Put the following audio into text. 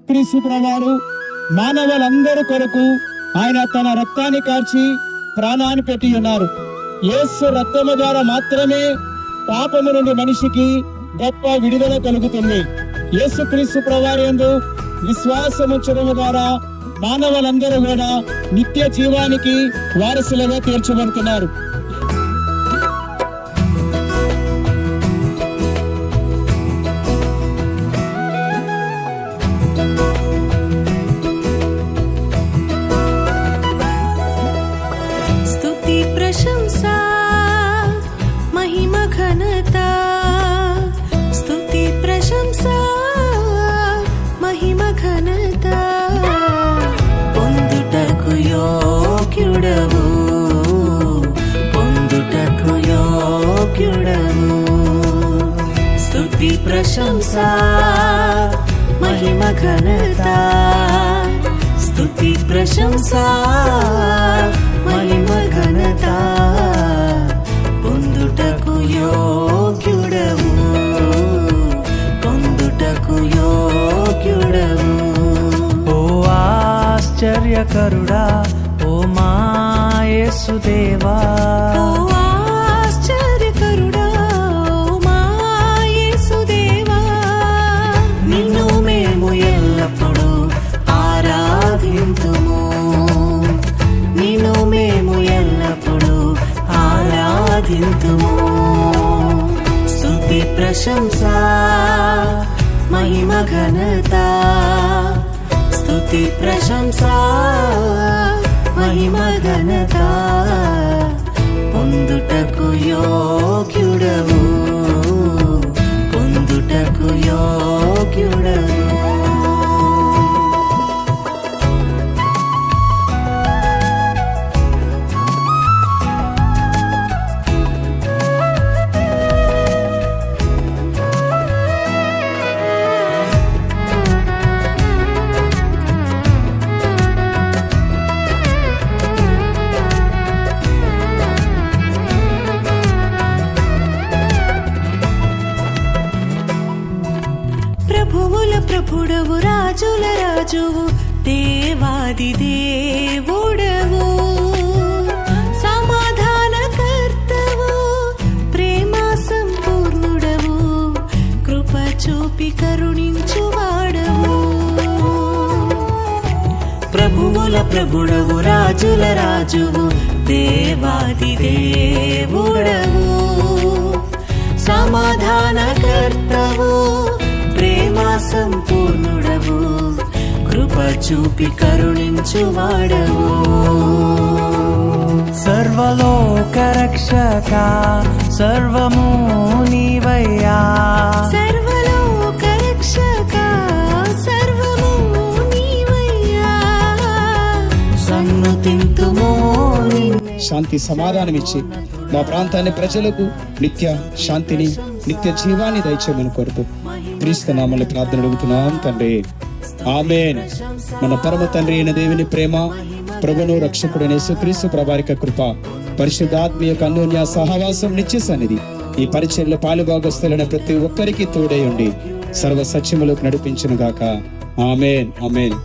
క్రీస్తు ప్రభువారు మానవులందరి కొరకు ఆయన తన రక్తాన్ని కార్చి ప్రాణాన్ని పెట్టి ఉన్నారు. యేసు రక్తము ద్వారా మాత్రమే పాపము నుండి మనిషికి గొప్ప విడుదల కలుగుతుంది. యేసుక్రీస్తు ప్రభువారి యందు విశ్వాసముంచడం ద్వారా మానవులందరూ కూడా నిత్య జీవానికి వారసులుగా తీర్చబడుతున్నారు. స్తుతి ప్రశంస మహిమ ఘనత, స్తుతి ప్రశంస మహిమ ఘనత, పొందుటకు యోగ్యుడవు, పొందుటకు యోగ్యుడవు. స్తుతి ప్రశంస మహిమ ఘనత, స్తుతి ప్రశంస మహిమ ఘనత, పొందుటకు యోగ్యుడవు, పొందుటకు యోగ్యుడవు. ఓ ఆశ్చర్యకరుడా, ఓ మా యేసుదేవా, ఓ ఆశ్చర్యకరుడా, ఓ మా యేసుదేవా, నిన్ను మేము ఎల్లప్పుడూ ఆరాధింతుము, నిన్ను మేము ఎల్లప్పుడూ ఆరాధింతుము. స్తుతి ప్రశంస మహిమ ఘనత, స్తుతి ప్రశంస మహిమ ఘనత, పొందుటకు యోగ్యుడవు, పొందుటకు యోగ్యుడవు. ప్రభువుల ప్రభుడవు, రాజుల రాజువు, దేవాది దేవుడవు, సమాధానకర్తవు, ప్రేమ సంపూర్ణుడవు, కృప చూపి కరుణించువాడవు. ప్రభువుల ప్రభుడవు, రాజుల రాజువు, దేవాది దేవుడవు, సమాధానకర్తవు, ప్రేమ సంపూర్ణుడవు, కృప చూపి కరుణించువాడవు. సర్వలోక రక్షక, సర్వము నీవయ్యా, సర్వలోక రక్షక, సర్వము నీవయ్యా, సన్నుతింతుము నిన్నే. శాంతి సమాధానం ఇచ్చి మా ప్రాంతాన్ని ప్రజలకు నిత్య శాంతిని నిత్య జీవాన్ని దయచేయమని కోరుతూ క్రీస్తు నామములో ప్రార్థన అడుగుతున్నాం తండ్రి, ఆమేన్. మన పరమ తండ్రి అయిన దేవుని ప్రేమ, ప్రభువును రక్షకుడైన యేసుక్రీస్తు ప్రభువారి కృప, పరిశుద్ధాత్మ యొక్క అన్యోన్య సహవాసం, నిత్య సన్నిధి ఈ పరిచర్యలో పాలుభాగస్తులైన ప్రతి ఒక్కరికి తోడై ఉండి సర్వ సత్యములకు నడిపించును గాక. ఆమేన్, ఆమేన్.